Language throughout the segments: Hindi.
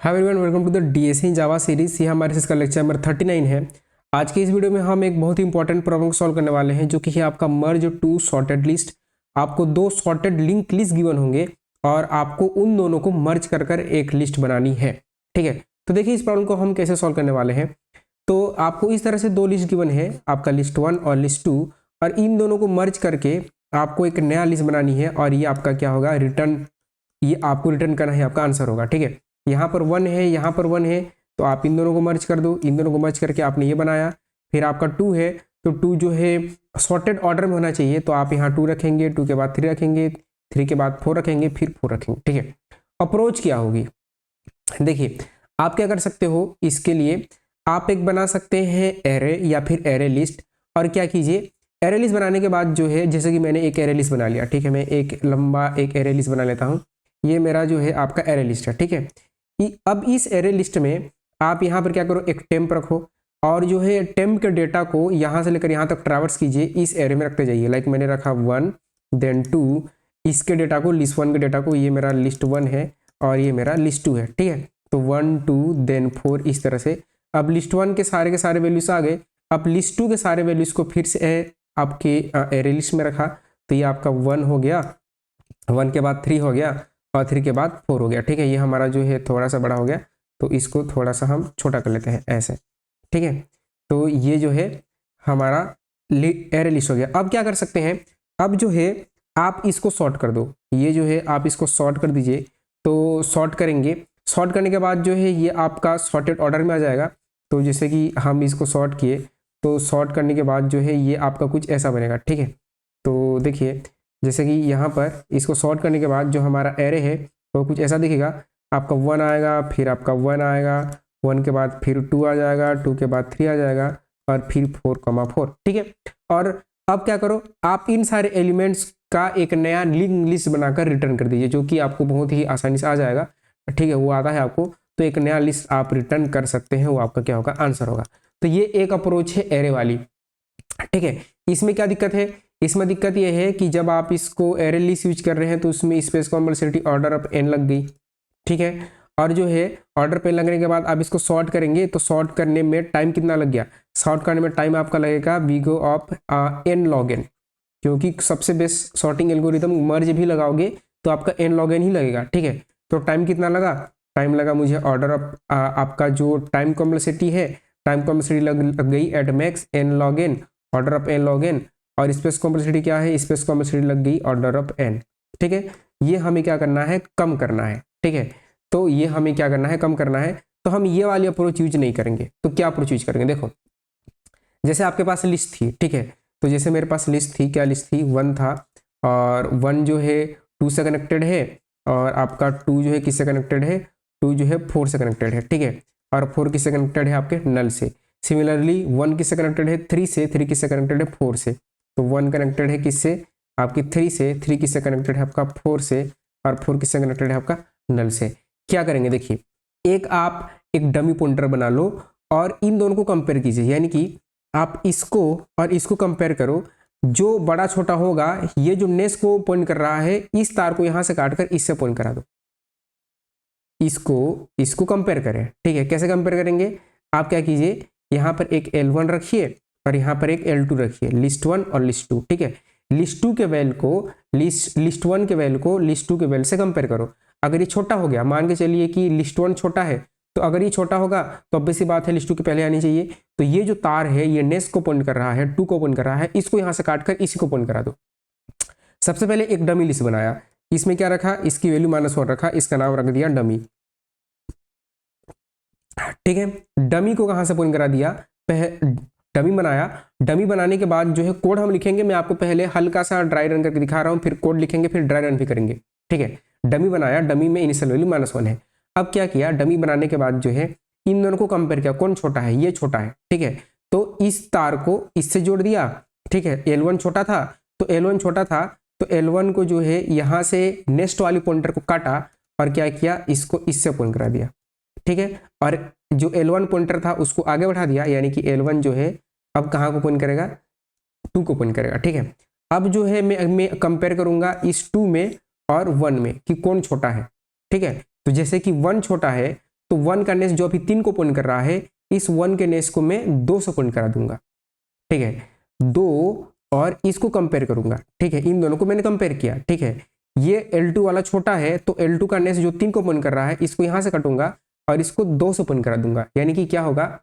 Hi everyone, welcome to the DSE Java series. ये हमारे इसका लेक्चर नंबर 39 है। आज के इस वीडियो में हम एक बहुत ही इंपॉर्टेंट प्रॉब्लम सॉल्व करने वाले हैं, जो कि है आपका मर्ज टू सॉर्टेड लिस्ट। आपको दो सॉर्टेड लिंक लिस्ट गिवन होंगे और आपको उन दोनों को मर्ज कर कर एक लिस्ट बनानी है। ठीक है, तो देखिए इस प्रॉब्लम को हम कैसे सॉल्व करने वाले हैं। तो आपको इस तरह से दो लिस्ट गिवन है, आपका लिस्ट 1 और लिस्ट 2, और इन दोनों को मर्ज करके आपको एक नया लिस्ट बनानी है। और ये आपका क्या होगा, रिटर्न, ये आपको रिटर्न करना है, आपका आंसर होगा। ठीक है, यहाँ पर 1 है, यहाँ पर 1 है, तो आप इन दोनों को मर्ज कर दो। इन दोनों को मर्ज करके आपने ये बनाया। फिर आपका 2 है, तो 2 जो है सॉर्टेड ऑर्डर में होना चाहिए, तो आप यहाँ 2 रखेंगे, 2 के बाद 3 रखेंगे, 3 के बाद 4 रखेंगे, फिर 4 रखेंगे। ठीक है, अप्रोच क्या होगी, देखिए आप क्या कर सकते हो। इसके लिए आप एक बना सकते हैं एरे या फिर एरे लिस्ट। और क्या कीजिए, एरे लिस्ट बनाने के बाद जो है, जैसे कि मैंने एक एरे लिस्ट बना लिया। ठीक है, मैं एक लंबा एक एरे लिस्ट बना लेता हूँ। ये मेरा जो है आपका एरे लिस्ट है। ठीक है, अब इस एरे लिस्ट में आप यहाँ पर क्या करो, एक टेम्प रखो, और जो है टेम्प के डेटा को यहाँ से लेकर यहाँ तक ट्रैवर्स कीजिए, इस एरे में रखते जाइए। लाइक मैंने रखा 1 देन 2, इसके डेटा को, लिस्ट 1 के डेटा को, ये मेरा लिस्ट 1 है और ये मेरा लिस्ट 2 है। ठीक है, तो 1 2 देन 4 इस तरह से। अब लिस्ट 1 के सारे वैल्यूज आ गए। अब लिस्ट 2 के सारे वैल्यूज को फिर से आपके एरे लिस्ट में रखा, तो ये आपका 1 हो गया, 1 के बाद 3 हो गया, और 3 के बाद 4 हो गया। ठीक है, ये हमारा जो है थोड़ा सा बड़ा हो गया, तो इसको थोड़ा सा हम छोटा कर लेते हैं ऐसे। ठीक है, तो ये जो है हमारा एरे लिस्ट हो गया। अब क्या कर सकते हैं, अब जो है आप इसको सॉर्ट कर दो। ये जो है आप इसको सॉर्ट कर दीजिए। तो सॉर्ट करेंगे, सॉर्ट करने के बाद जो है ये आपका सॉर्टेड ऑर्डर में आ जाएगा। तो जैसे कि हम इसको सॉर्ट किए, तो सॉर्ट करने के बाद जो है ये आपका कुछ ऐसा बनेगा। ठीक है, तो देखिए जैसे कि यहाँ पर इसको सॉर्ट करने के बाद जो हमारा एरे है वो कुछ ऐसा दिखेगा। आपका 1 आएगा, फिर आपका 1 आएगा, 1 के बाद फिर 2 आ जाएगा, 2 के बाद 3 आ जाएगा, और फिर 4,4। ठीक है, और अब क्या करो, आप इन सारे एलिमेंट्स का एक नया लिंक लिस्ट बनाकर रिटर्न कर दीजिए, जो कि आपको बहुत ही आसानी से आ जाएगा। ठीक है, वो आता है आपको, तो एक नया लिस्ट आप रिटर्न कर सकते हैं, वो आपका क्या होगा, आंसर होगा। तो ये एक अप्रोच है एरे वाली। ठीक है, इसमें क्या दिक्कत है, इसमें दिक्कत यह है कि जब आप इसको एरे लिस्ट यूज कर रहे हैं तो उसमें space complexity order of n लग गई। ठीक है, और जो है ऑर्डर पे लगने के बाद आप इसको सॉर्ट करेंगे, तो सॉर्ट करने में टाइम कितना लग गया, सॉर्ट करने में टाइम आपका लगेगा big O of n log n, क्योंकि सबसे बेस्ट सॉर्टिंग एल्गोरिथम मर्ज भी लगाओगे तो आपका n log n ही लगेगा। ठीक है, तो टाइम कितना लगा, टाइम लगा मुझे ऑर्डर ऑफ आपका जो टाइम कॉम्प्लेक्सिटी है, टाइम कॉम्प्लेक्सिटी लग गई at max n log n, order of n log n, और स्पेस कॉम्प्लेक्सिटी क्या है, स्पेस कॉम्प्लेक्सिटी लग गई ऑर्डर ऑफ n। ठीक है, ये हमें क्या करना है, कम करना है। ठीक है, तो ये हमें क्या करना है, कम करना है। तो हम ये वाली अप्रोच यूज नहीं करेंगे, तो क्या अप्रोच यूज करेंगे, देखो जैसे आपके पास लिस्ट थी। ठीक है, तो जैसे मेरे पास लिस्ट थी, क्या लिस्ट थी, 1 था, और 1 जो है 2 से कनेक्टेड है, और आपका 2 जो है किससे कनेक्टेड है, 2 जो है 4 से कनेक्टेड है। ठीक है, और 4 किससे कनेक्टेड है, आपके नल से। सिमिलरली 1 किससे कनेक्टेड है, 3 से, 3 किससे कनेक्टेड है, 4 से। तो 1 कनेक्टेड है किससे, आपकी 3 से, 3 किससे कनेक्टेड है, आपका 4 से, और 4 किससे कनेक्टेड है, आपका नल से। क्या करेंगे, देखिए एक आप एक डमी पॉइंटर बना लो और इन दोनों को कंपेयर कीजिए, यानी कि आप इसको और इसको कंपेयर करो। जो बड़ा छोटा होगा, ये जो नेक्स्ट को पॉइंट कर रहा है, इस तार को यहां से काटकर इससे पॉइंट करा दो, इसको कंपेयर करें। ठीक है, कैसे कंपेयर करेंगे, आप क्या कीजिए, यहाँ पर एक L1 रखिए और यहाँ पर एक L2 रखिए, लिस्ट 1 और लिस्ट 2। ठीक है, लिस्ट 2 के वैल्यू को लिस्ट 1 के वैल्यू को लिस्ट 2 के वैल्यू से कंपेयर करो। अगर ये छोटा हो गया, मान के चलिए कि लिस्ट 1 छोटा है, तो अगर ये छोटा होगा तो ऑब्वियस सी बात है लिस्ट 2 के पहले आनी चाहिए। तो ये जो तार है, ये नेक्स्ट को पॉइंट कर रहा है, 2 को पॉइंट कर रहा है, इसको यहाँ से काटकर इसी को पॉइंट करा दो। सबसे पहले एक डमी लिस्ट बनाया, इसमें क्या रखा, इसकी वैल्यू -1 रखा, इसका नाम रख दिया डमी। ठीक है, डमी को कहां से पॉइंट करा दिया, डमी बनाया। डमी बनाने के बाद जो है कोड हम लिखेंगे, मैं आपको पहले हल्का सा ड्राई रन करके दिखा रहा हूं, फिर कोड लिखेंगे, फिर ड्राई रन भी करेंगे। ठीक है, डमी बनाया, डमी में इनिशियल वैल्यू -1 है। अब क्या किया, डमी बनाने के बाद जो है इन दोनों को कंपेयर किया, कौन छोटा है, ये छोटा है। ठीक है, तो इस तार को इससे जोड़ दिया। ठीक है, L1 छोटा था, तो L1 छोटा था, तो L1 को जो है यहां से नेक्स्ट वाली पॉइंटर को काटा और क्या किया, इसको इससे पॉइंट करा दिया। ठीक है, और जो L1 पॉइंटर था उसको आगे बढ़ा दिया, यानी कि L1 जो है अब कहाँ को पॉइंट करेगा, 2 को पॉइंट करेगा। ठीक है, अब जो है मैं कंपेयर करूंगा इस 2 में और 1 में कि कौन छोटा है। ठीक है, तो जैसे कि 1 छोटा है, तो 1 का नेक्स्ट जो अभी 3 को पॉइंट कर रहा है, इस 1 के नेक्स्ट को मैं 2 से पॉइंट करा दूंगा, ठीक है। 2 और इसको कंपेयर करूंगा, ठीक है, इन दोनों को मैंने कंपेयर किया, ठीक है। ये L2 वाला छोटा है, तो L2 का नेक्स्ट जो 3 को पॉइंट कर रहा है, इसको यहां से काटूंगा और इसको 2 से पॉइंट करा दूंगा, यानी कि क्या होगा,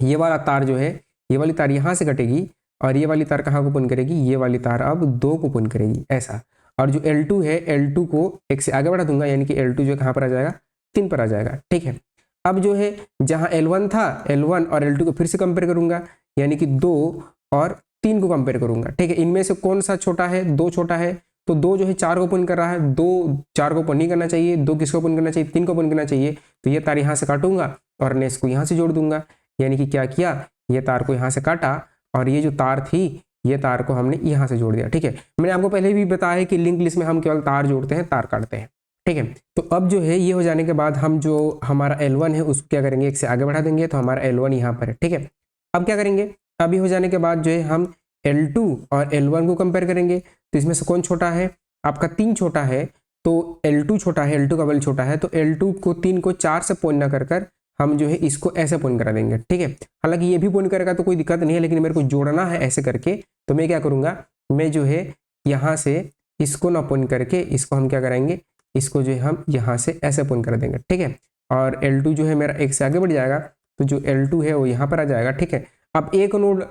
ये वाला तार जो है, ये वाली तार यहां से कटेगी और ये वाली तार कहाँ को पॉइंट करेगी, ये वाली तार अब 2 को पॉइंट करेगी, ऐसा। और जो L2 है, L2 को 1 से आगे बढ़ा दूंगा, यानी कि L2 जो कहाँ पर आ जाएगा, 3 पर आ जाएगा, ठीक है। अब जो है जहाँ L1 था, L1 और L2 को फिर से कंपेयर करूंगा, यानी कि 2 और 3 को कंपेयर करूंगा, ठीक है। इनमें से कौन सा छोटा है, 2 छोटा है, तो 2 जो है 4 को पॉइंट कर रहा है, 2 4 को पॉइंट नहीं करना चाहिए, 2 किसको पॉइंट करना चाहिए, 3 को पॉइंट करना चाहिए। तो ये तार यहाँ से काटूंगा और नेक्स्ट को यहाँ से जोड़ दूंगा, यानी कि क्या किया, ये तार को यहाँ से काटा और ये जो तार थी, ये तार को हमने यहाँ से जोड़ दिया, ठीक है। मैंने आपको पहले भी बताया है कि लिंक लिस्ट में हम केवल तार जोड़ते हैं, तार काटते हैं, ठीक है। तो अब जो है ये हो जाने के बाद हम जो हमारा L1 है उसको क्या करेंगे, 1 से आगे बढ़ा देंगे, तो हमारा L1 यहाँ पर है, ठीक है। अब क्या करेंगे, अभी हो जाने के बाद जो है हम L2 और L1 को कंपेयर करेंगे, तो इसमें से कौन छोटा है, आपका 3 छोटा है, तो L2 छोटा है, L2 का वैल्यू छोटा है, तो L2 को 3 को 4 से पॉइंट ना कर हम जो है इसको ऐसे पॉइंट करा देंगे, ठीक है। हालांकि ये भी पॉइंट करेगा तो कोई दिक्कत नहीं है, लेकिन मेरे को जोड़ना है ऐसे करके, तो मैं क्या करूंगा, मैं जो है यहाँ से इसको ना पॉइंट करके इसको हम क्या करेंगे, इसको जो है हम यहाँ से ऐसे पॉइंट कर देंगे, ठीक है। और L2 जो है मेरा 1 से आगे बढ़ जाएगा, तो जो L2 है वो यहाँ पर आ जाएगा, ठीक है। अब एक नोड,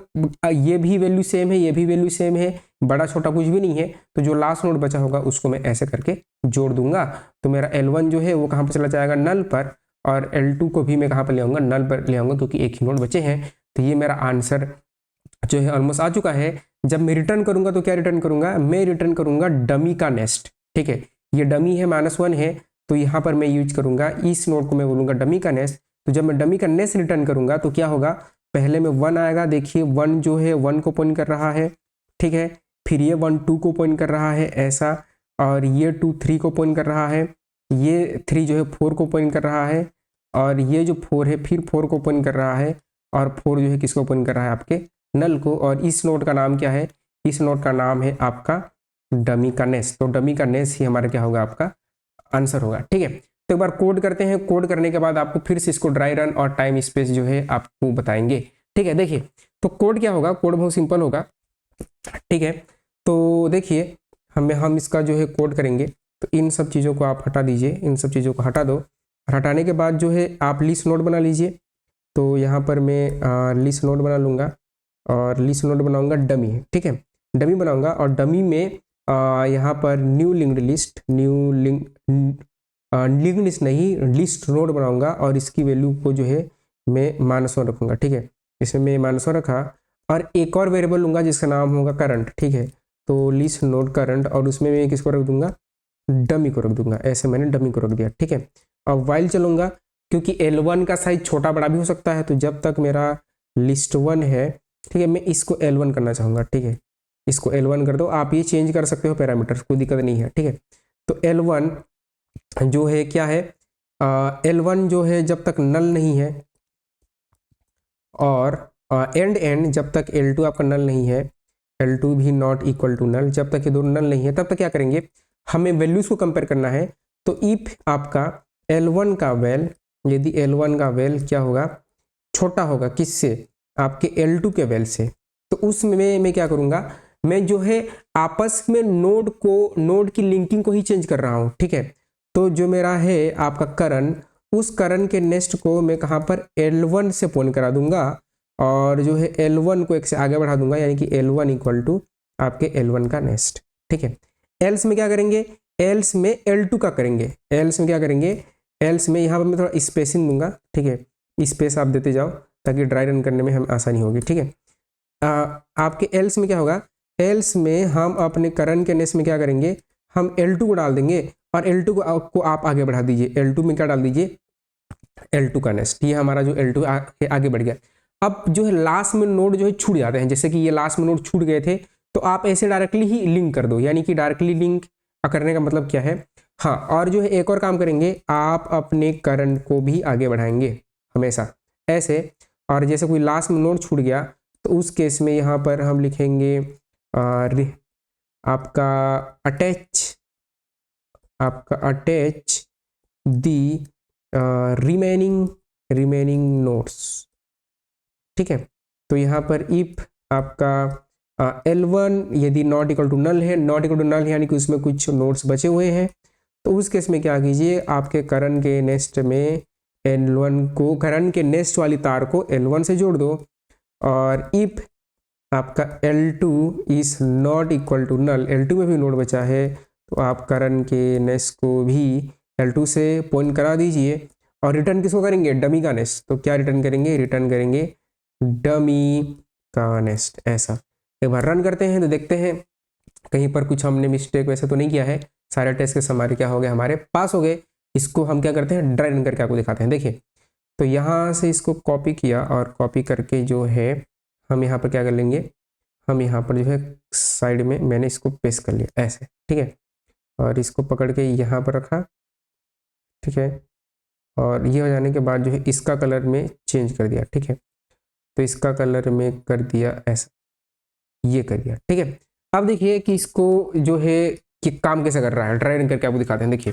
ये भी वैल्यू सेम है, ये भी वैल्यू सेम है, बड़ा छोटा कुछ भी नहीं है, तो जो लास्ट नोड बचा होगा उसको मैं ऐसे करके जोड़ दूंगा, तो मेरा L1 जो है वो कहाँ पर चला जाएगा, नल पर, और L2 को भी मैं कहाँ पर ले आऊँगा, नल पर ले आऊँगा, क्योंकि एक ही नोड बचे हैं। तो ये मेरा आंसर जो है ऑलमोस्ट आ चुका है। जब मैं रिटर्न करूंगा तो क्या रिटर्न करूंगा, मैं रिटर्न करूंगा डमी का नेस्ट, ठीक है। ये डमी है, -1 है, तो यहाँ पर मैं यूज करूंगा इस नोड को, मैं बोलूंगा डमी का नेस्ट। तो जब मैं डमी का नेस्ट रिटर्न करूंगा तो क्या होगा, पहले में 1 आएगा, देखिए 1 जो है 1 को पॉइंट कर रहा है, ठीक है। फिर ये 1 2 को पॉइंट कर रहा है ऐसा, और ये 2 3 को पॉइंट कर रहा है, ये 3 जो है 4 को पॉइंट कर रहा है, और ये जो 4 है फिर 4 को पॉइंट कर रहा है, और 4 जो है किसको पॉइंट कर रहा है, आपके नल को। और इस नोड का नाम क्या है, इस नोड का नाम है आपका डमी का नेस्ट। तो डमी का नेस्ट ही हमारा क्या होगा, आपका आंसर होगा, ठीक है। तो एक बार कोड करते हैं, कोड करने के बाद आपको फिर से इसको ड्राई रन और टाइम स्पेस जो है आपको बताएंगे, ठीक है। देखिए तो कोड क्या होगा, कोड बहुत सिंपल होगा, ठीक है। तो देखिए हम इसका जो है कोड करेंगे, तो इन सब चीज़ों को आप हटा दीजिए, इन सब चीज़ों को हटा दो, और हटाने के बाद जो है आप लिस्ट नोड बना लीजिए। तो यहाँ पर मैं लिस्ट नोड बना लूँगा, और लिस्ट नोड बनाऊंगा डमी, ठीक है, डमी बनाऊंगा। और डमी में यहाँ पर new linked list, linked list नहीं, लिस्ट नोड बनाऊंगा, और इसकी वैल्यू को जो है मैं -1 रखूंगा, ठीक है। इसमें मैं -1 रखा, और एक और वेरिएबल लूंगा जिसका नाम होगा करंट, ठीक है। तो लिस्ट नोड करंट, और उसमें मैं किसको रख दूंगा, डमी को रख दूंगा, ऐसे मैंने डमी को रख दिया, ठीक है। अब वाइल चलूंगा, क्योंकि L1 का साइज छोटा बड़ा भी हो सकता है, तो जब तक मेरा लिस्ट 1 है, ठीक है, मैं इसको L1 करना चाहूँगा, ठीक है, इसको L1 कर दो। आप ये चेंज कर सकते हो पैरामीटर, कोई दिक्कत नहीं है, ठीक है। तो L1 जो है क्या है, L1 जो है जब तक नल नहीं है, और एंड जब तक L2 आपका नल नहीं है, L2 भी नॉट इक्वल टू नल, जब तक ये दोनों नल नहीं है तब तक क्या करेंगे, हमें वैल्यूज को कंपेयर करना है। तो इफ आपका L1 का वैल, यदि L1 का वैल क्या होगा, छोटा होगा किससे, आपके L2 के वैल से, तो उसमें मैं क्या करूंगा, मैं जो है आपस में नोड की लिंकिंग को ही चेंज कर रहा हूं, ठीक है। तो जो मेरा है आपका करंट, उस करंट के नेक्स्ट को मैं कहां पर L1 से पॉइंट करा दूंगा, और जो है L1 को 1 से आगे बढ़ा दूंगा, यानी कि L1 इक्वल टू आपके L1 का नेक्स्ट, ठीक है। एल्स में क्या करेंगे, एल्स में L2 का करेंगे, एल्स में क्या करेंगे, एल्स में यहाँ पर मैं थोड़ा स्पेसिंग दूंगा, ठीक है, स्पेस आप देते जाओ ताकि ड्राई रन करने में हमें आसानी होगी, ठीक है। आपके एल्स में क्या होगा, एल्स में हम अपने करंट के नेक्स्ट में क्या करेंगे, हम L2 को डाल देंगे, और L2 को आप आगे बढ़ा दीजिए, L2 में क्या डाल दीजिए, L2 का नेक्स्ट। ये हमारा जो L2 आगे बढ़ गया। अब जो है लास्ट में नोड जो है छूट जाते हैं, जैसे कि ये लास्ट में नोड छूट गए थे, तो आप ऐसे डायरेक्टली ही लिंक कर दो, यानी कि डायरेक्टली लिंक करने का मतलब क्या है, हाँ। और जो है एक और काम करेंगे, आप अपने करंट को भी आगे बढ़ाएंगे हमेशा ऐसे। और जैसे कोई लास्ट में नोड छूट गया, तो उस केस में यहाँ पर हम लिखेंगे आपका अटैच दी रिमेनिंग नोड्स, ठीक है। तो यहाँ पर इफ आपका L1 यदि नॉट इक्वल टू नल है, नॉट इक्वल टू नल यानी कि उसमें कुछ नोड्स बचे हुए हैं, तो उस केस में क्या कीजिए, आपके करंट के नेक्स्ट में L1 को, करंट के नेक्स्ट वाली तार को L1 से जोड़ दो। और इफ आपका L2 is not equal to null, L2 में भी नोड बचा है, तो आप करंट के नेक्स्ट को भी L2 से पॉइंट करा दीजिए। और रिटर्न किसको करेंगे, डमी का नेक्स्ट। तो क्या रिटर्न करेंगे, रिटर्न करेंगे डमी का नेक्स्ट। ऐसा एक बार रन करते हैं तो देखते हैं कहीं पर कुछ हमने मिस्टेक वैसे तो नहीं किया है, सारे टेस्ट के हमारे क्या हो गए, हमारे पास हो गए। इसको हम क्या करते हैं, ड्राई रन करके आपको दिखाते हैं। देखिए, तो यहाँ से इसको कॉपी किया और कॉपी करके जो है हम यहाँ पर क्या कर लेंगे, हम यहाँ पर जो है साइड में मैंने इसको पेस्ट कर लिया ऐसे, ठीक है। और इसको पकड़ के यहाँ पर रखा, ठीक है। और ये हो जाने के बाद जो है इसका कलर में चेंज कर दिया, ठीक है। तो इसका कलर में कर दिया ऐसा, ये कर दिया, ठीक है। अब देखिए कि इसको जो है कि काम कैसे कर रहा है, ट्राई करके आपको दिखाते हैं। देखिए,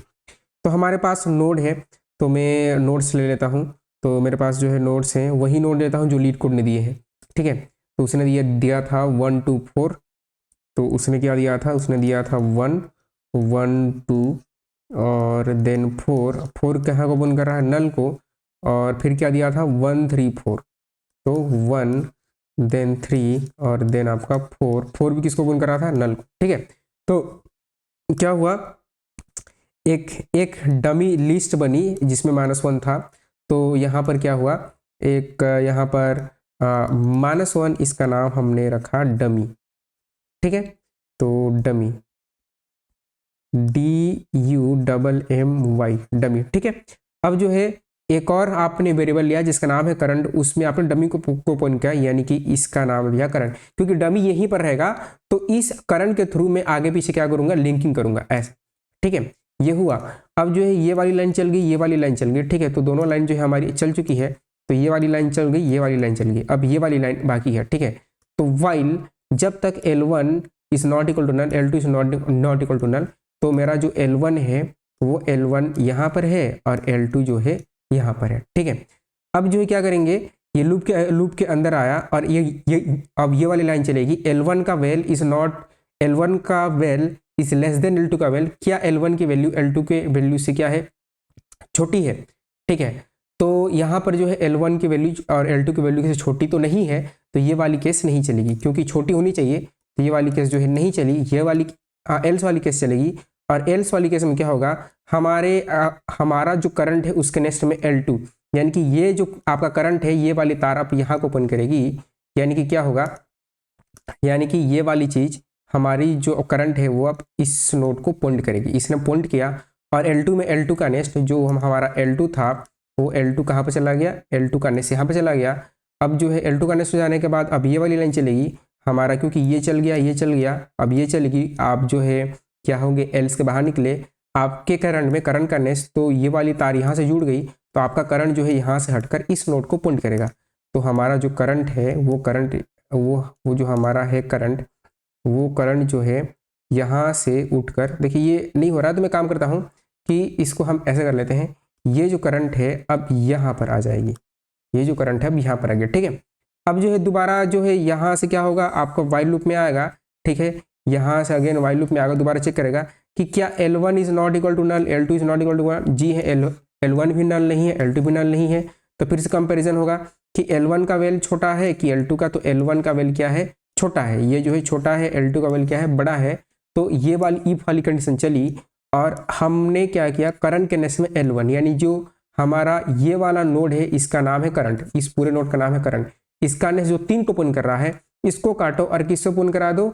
तो हमारे पास नोड है, तो मैं नोड्स ले लेता हूँ। तो मेरे पास जो है नोड्स हैं, वही नोड लेता हूँ जो लीड कोड ने दिए हैं, ठीक है। तो उसने दिया था 1 2 4, तो उसने क्या दिया था, उसने दिया था 1 1 2 और देन 4 कहाँ को बंद कर रहा है, नल को। और फिर क्या दिया था 1 3 4, तो 1 देन 3 और देन आपका 4 भी किसको गुण कर रहा था, नल को, ठीक है। तो क्या हुआ, एक डमी लिस्ट बनी जिसमें -1 था। तो यहाँ पर क्या हुआ, एक यहाँ पर -1, इसका नाम हमने रखा डमी, ठीक है। तो डमी DUMMY डमी, ठीक है। अब जो है एक और आपने वेरिएबल लिया जिसका नाम है करंट, उसमें आपने डमी को पॉइंट किया, यानी कि इसका नाम दिया करंट, क्योंकि डमी यहीं पर रहेगा। तो इस करंट के थ्रू मैं आगे पीछे क्या करूंगा, लिंकिंग करूंगा ऐसा, ठीक है। ये हुआ। अब जो है ये वाली लाइन चल गई, ये वाली लाइन चल गई, ठीक है। तो दोनों लाइन जो है हमारी चल चुकी है। तो ये वाली लाइन चल गई, ये वाली लाइन चल गई, अब ये वाली लाइन बाकी है, ठीक है। तो वाइल जब तक L1 is not equal to null, L2 is not equal to null, तो मेरा जो L1 है वो L1 यहाँ पर है और L2 जो है यहाँ पर है, ठीक है। अब जो है क्या करेंगे, ये लूप के अंदर आया और ये अब ये वाली लाइन चलेगी, L1 का वैल इज नॉट, L1 का well is less than L2 का वैल। क्या L1 की वैल्यू L2 के वैल्यू से क्या है, छोटी है, ठीक है। तो यहाँ पर जो है L1 की वैल्यू और L2 की वैल्यू से छोटी तो नहीं है, तो ये वाली केस नहीं चलेगी, क्योंकि छोटी होनी चाहिए। तो ये वाली केस जो है नहीं चली, ये वाली एल्स वाली केस चलेगी। और एल्स वाली केस में क्या होगा, हमारा जो करंट है उसके नेक्स्ट में L2, यानी कि ये जो आपका करंट है ये वाली तार आप यहाँ को पॉइंट करेगी, यानी कि क्या होगा, यानी कि ये वाली चीज हमारी जो करंट है वो अब इस नोड को पॉइंट करेगी। इसने पॉइंट किया और L2 में L2 का नेक्स्ट जो हमारा L2 था वो L2 कहाँ पर चला गया, L2 का नेक्स्ट यहाँ पर चला गया। अब जो है L2 का नेक्स्ट हो जाने के बाद अब ये वाली लाइन चलेगी हमारा, क्योंकि ये चल गया, ये चल गया, अब ये चलेगी। आप जो है क्या होंगे, एल्स के बाहर निकले, आपके करंट में करंट का नेक्स्ट, तो ये वाली तार यहाँ से जुड़ गई, तो आपका करंट जो है यहाँ से हटकर इस नोड को पॉइंट करेगा। तो हमारा जो करंट है वो करंट वो जो हमारा है करंट, वो करंट जो है यहाँ से उठकर, देखिए ये नहीं हो रहा है तो मैं काम करता हूँ कि इसको हम ऐसे कर लेते हैं, ये जो करंट है अब यहाँ पर आ जाएगी, ये जो करंट है अब यहाँ पर आ गया, ठीक है। अब जो है दोबारा जो है यहाँ से क्या होगा, आपका वाइल लूप में आएगा, ठीक है। यहाँ से अगेन वाइल लूप में आएगा, दोबारा चेक करेगा कि क्या L1 is not equal to null, L2 is not equal to null, G है, L1 भी नल नहीं है, L2 भी नल नहीं है। तो फिर से कंपैरिजन होगा कि L1 का वैल्यू छोटा है कि L2 का, तो L1 का वैल्यू क्या है, छोटा है, ये जो है छोटा है, L2 का वैल्यू क्या है, बड़ा है। तो ये वाली इफ वाली कंडीशन चली और हमने क्या किया, करंट के नेक्स्ट में L1, यानी जो हमारा ये वाला नोड है इसका नाम है करंट, इस पूरे नोड का नाम है करंट, इसका नेक्स्ट जो 3 को पॉइंट कर रहा है इसको काटो और किससे पॉइंट करा दो,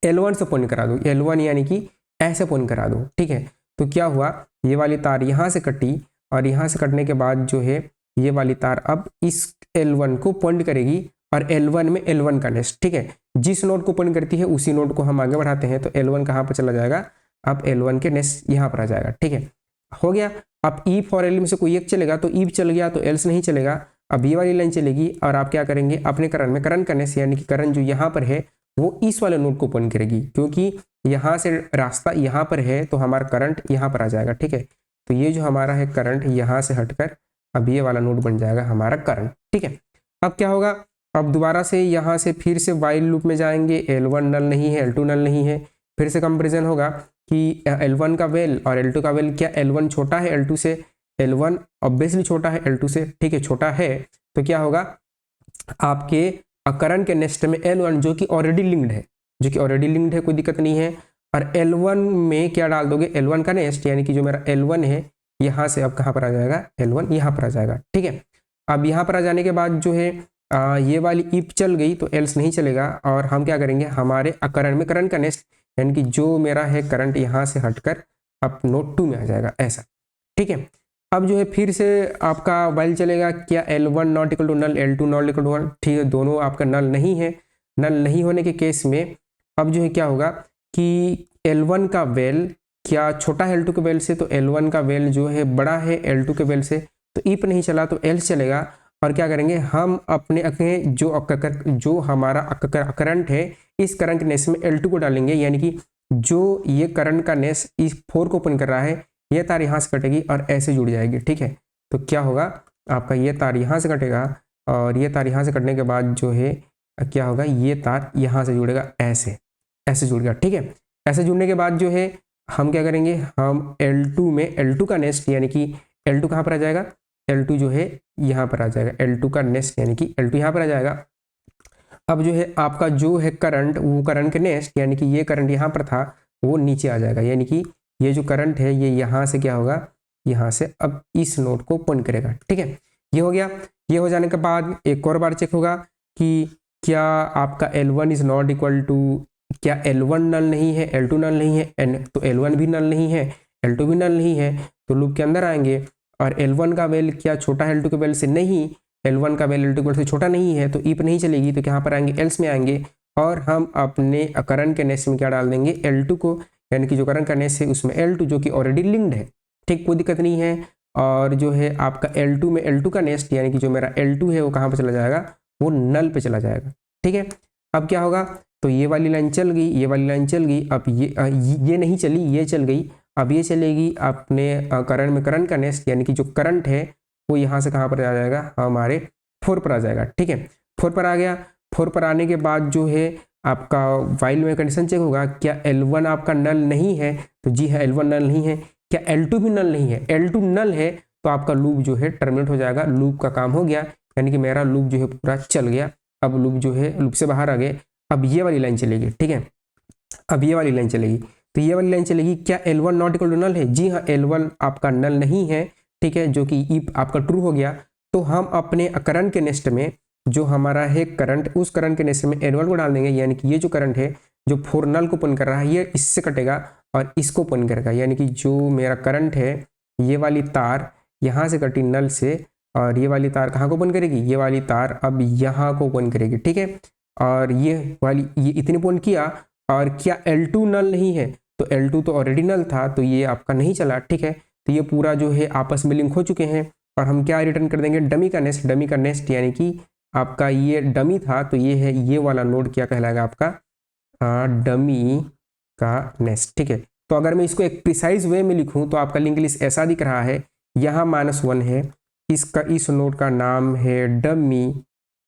L1 से पॉइंट करा दो, L1 यानी कि ऐसे पॉइंट करा दो, ठीक है। तो क्या हुआ, ये वाली तार यहाँ से कटी और यहाँ से कटने के बाद जो है ये वाली तार अब इस L1 को पॉइंट करेगी और L1 में L1 का नेक्स्ट, ठीक है। जिस नोड को पॉइंट करती है उसी नोड को हम आगे बढ़ाते हैं, तो L1 कहाँ पर चला जाएगा, अब L1 के नेक्स्ट यहाँ पर आ जाएगा, ठीक है। हो गया। अब ईफ और एल में से कोई एक चलेगा, तो ईफ चल गया तो एल्स नहीं चलेगा। अब ये वाली लाइन चलेगी और आप क्या करेंगे, अपने करंट में करंट करने से, यानी कि करंट जो यहाँ पर है वो इस वाले नोड को पॉइंट करेगी, क्योंकि यहाँ से रास्ता यहाँ पर है तो हमारा करंट यहाँ पर आ जाएगा, ठीक है। तो ये जो हमारा है करंट यहाँ से हटकर अब ये वाला नोड बन जाएगा हमारा करंट। ठीक है, अब क्या होगा, अब दोबारा से यहाँ से फिर से वाइल लूप में जाएंगे, L1 नल नहीं है, L2 नल नहीं है, फिर से कंपेरिजन होगा कि L1 का वैल और L2 का वैल, क्या L1 छोटा है L2 से, L1 ऑब्वियसली छोटा है L2 से, ठीक है छोटा है, तो क्या होगा आपके करंट के नेक्स्ट में L1 जो कि ऑलरेडी लिंक्ड है, जो कि ऑलरेडी लिंक्ड है, कोई दिक्कत नहीं है, और L1 में क्या डाल दोगे, L1 का नेक्स्ट यानी कि जो मेरा L1 है यहाँ से अब कहाँ पर आ जाएगा, L1 यहाँ पर आ जाएगा। ठीक है, अब यहाँ पर आ जाने के बाद जो है ये वाली इफ चल गई तो एल्स नहीं चलेगा, और हम क्या करेंगे, हमारे करंट में करंट का नेक्स्ट यानी कि जो मेरा है करंट यहाँ से हटकर अब नोड 2 में आ जाएगा ऐसा। ठीक है, अब जो है फिर से आपका वाइल चलेगा, क्या L1 not equal to null, L2 not equal to 1, ठीक है दोनों आपका नल नहीं है। नल नहीं होने के केस में अब जो है क्या होगा कि L1 का वैल क्या छोटा है L2 के वैल से, तो L1 का वैल जो है बड़ा है L2 के वैल से, तो इफ नहीं चला तो एल्स चलेगा, और क्या करेंगे हम अपने जो हमारा करंट है इस करंट नेस में L2 को डालेंगे, यानी कि जो ये करंट का नेस इस 4 को ओपन कर रहा है, ये तार यहाँ से कटेगी और ऐसे जुड़ जाएगी। ठीक है, तो क्या होगा आपका ये तार यहाँ से कटेगा और ये तार यहाँ से कटने के बाद जो है क्या होगा, ये तार यहाँ से जुड़ेगा, ऐसे ऐसे जुड़ गया। ठीक है, ऐसे जुड़ने के बाद जो है हम क्या करेंगे, हम L2 में L2 का नेक्स्ट यानी कि L2 कहाँ पर आ जाएगा, L2 जो है यहाँ पर आ जाएगा, L2 का नेक्स्ट यानी कि L2 यहाँ पर आ जाएगा। अब जो है आपका जो है करंट, वो करंट के नेक्स्ट यानी कि ये करंट यहाँ पर था वो नीचे आ जाएगा, यानी कि ये जो करंट है ये यहाँ से क्या होगा, यहाँ से अब इस नोड को ओपन करेगा। ठीक है, ये हो गया। ये हो जाने के बाद एक और बार चेक होगा कि क्या आपका L1 is not equal to, क्या L1 नल नहीं है, L2 नल नहीं है, तो L1 भी नल नहीं है, L2 भी नल नहीं है, तो लूप के अंदर आएंगे और L1 का वैल क्या छोटा है L2 के वैल से, नहीं, L1 का वैल L2 के वैल से छोटा नहीं है, तो इफ नहीं चलेगी, तो यहाँ पर आएंगे एल्स में आएंगे और हम अपने करंट के नेक्स्ट में क्या डाल देंगे, L2 को, यानी कि जो करंट का नेक्स्ट है उसमें L2 जो कि ऑलरेडी लिंक्ड है। ठीक, कोई दिक्कत नहीं है, और जो है आपका L2 में L2 का नेक्स्ट यानी कि जो मेरा L2 है वो कहाँ पर चला जाएगा, वो नल पे चला जाएगा। ठीक है, अब क्या होगा, तो ये वाली लाइन चल गई, ये वाली लाइन चल गई, अब ये नहीं चली, ये चल गई, अब ये चलेगी अपने करंट में करंट का नेक्स्ट यानी कि जो करंट है वो यहाँ से कहाँ पर आ जाएगा, हमारे 4 पर आ जाएगा। ठीक है, 4 पर आ गया। 4 पर आने के बाद जो है आपका वाइल में कंडीशन चेक होगा, क्या L1 आपका नल नहीं है, तो जी है L1 नल नहीं है। क्या L2 भी नल नहीं है, L2 नल है, तो आपका लूप जो है टर्मिनेट हो जाएगा, लूप का काम हो गया, यानी कि मेरा लूप जो है पूरा चल गया। अब लूप जो है लूप से बाहर आ गए, अब ये वाली लाइन चलेगी। ठीक है, अब ये वाली लाइन चलेगी, तो ये वाली लाइन चलेगी, क्या L1 नॉट इक्वल टू नल है, जी हाँ L1 आपका नल नहीं है। ठीक है, जो कि इफ आपका ट्रू हो गया, तो हम अपने करंट के नेक्स्ट में जो हमारा है करंट, उस करंट के नेक्स्ट में L1 को डाल देंगे, यानी कि ये जो करंट है जो 4 नल को ओपन कर रहा है ये इससे कटेगा और इसको ओपन करेगा, यानी कि जो मेरा करंट है ये वाली तार यहाँ से कटी नल से, और ये वाली तार कहाँ को ओपन करेगी, ये वाली तार अब यहाँ को ओपन करेगी। ठीक है, और ये वाली ये इतनी ओपन किया, और क्या L2 नल नहीं है, तो L2 तो ऑलरेडी नल था, तो ये आपका नहीं चला। ठीक है, तो ये पूरा जो है आपस में लिंक हो चुके हैं, और हम क्या रिटर्न कर देंगे, डमी का नेक्स्ट, डमी का नेक्स्ट यानी कि आपका ये डमी था, तो ये है ये वाला नोड क्या कहलाएगा आपका, डमी का नेक्स्ट। ठीक है, तो अगर मैं इसको एक प्रिसाइज वे में लिखूं तो आपका लिंक लिस्ट ऐसा दिख रहा है, यहाँ -1 है, इसका इस नोड का नाम है डमी,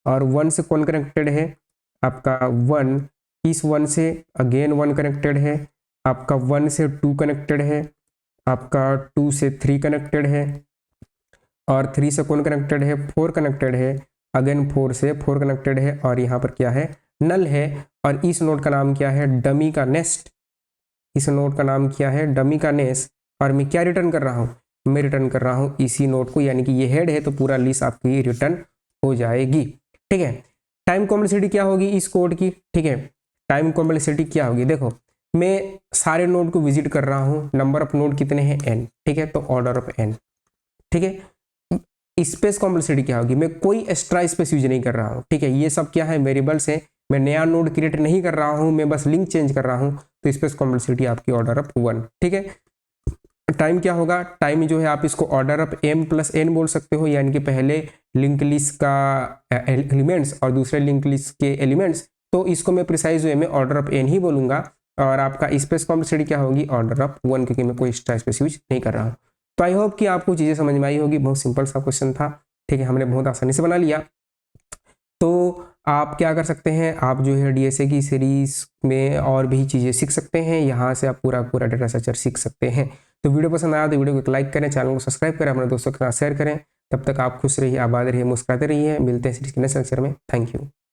और 1 से कौन कनेक्टेड है आपका 1, इस 1 से अगेन 1 कनेक्टेड है, आपका 1 से 2 कनेक्टेड है, आपका 2 से 3 कनेक्टेड है, और 3 से कौन कनेक्टेड है, 4 कनेक्टेड है, अगेन 4 से 4 कनेक्टेड है, और यहाँ पर क्या है, नल है, और इस नोड का नाम क्या है, डमी का नेक्स्ट, इस नोड का नाम क्या है, डमी का नेक्स्ट, और मैं क्या रिटर्न कर रहा हूँ, मैं रिटर्न कर रहा हूँ इसी नोड को, यानी कि ये हेड है, तो पूरा लिस्ट आपकी रिटर्न हो जाएगी। ठीक है, टाइम कॉम्प्लेक्सिटी क्या होगी इस कोड की, ठीक है, टाइम कॉम्प्लेक्सिटी क्या होगी, देखो मैं सारे नोड को विजिट कर रहा हूँ, नंबर ऑफ नोड कितने हैं n, ठीक है, तो ऑर्डर ऑफ n। ठीक है, स्पेस कॉम्प्लेक्सिटी क्या होगी, मैं कोई एक्स्ट्रा स्पेस यूज नहीं कर रहा हूँ। ठीक है, ये सब क्या है, वेरिएबल्स है, मैं नया नोड क्रिएट नहीं कर रहा हूँ, मैं बस लिंक चेंज कर रहा हूँ, तो स्पेस कॉम्प्लेक्सिटी आपकी ऑर्डर ऑफ 1। ठीक है, टाइम क्या होगा, टाइम जो है आप इसको ऑर्डर ऑफ m + n बोल सकते हो, यानी कि पहले लिंक लिस्ट का एलिमेंट्स और दूसरे लिंक लिस्ट के एलिमेंट्स, तो इसको मैं प्रिसाइज वे में ऑर्डर ऑफ n ही बोलूंगा। और आपका स्पेस कॉम्प्लेक्सिटी क्या होगी, ऑर्डर ऑफ 1, क्योंकि मैं कोई एक्स्ट्रा स्पेस यूज नहीं कर रहा हूँ। तो आई होप कि आपको चीज़ें समझ में आई होगी। बहुत सिंपल सा क्वेश्चन था, ठीक है, हमने बहुत आसानी से बना लिया। तो आप क्या कर सकते हैं, आप जो है डीएसए की सीरीज़ में और भी चीज़ें सीख सकते हैं, यहाँ से आप पूरा पूरा डेटा स्ट्रक्चर सीख सकते हैं। तो वीडियो पसंद आया तो वीडियो को एक लाइक करें, चैनल को सब्सक्राइब करें, अपने दोस्तों के साथ शेयर करें। तब तक आप खुश रहिए, आबाद रहिए, मुस्कुराते रहिए। मिलते हैं सीरीज के नेक्स्ट लेक्चर में। Thank you.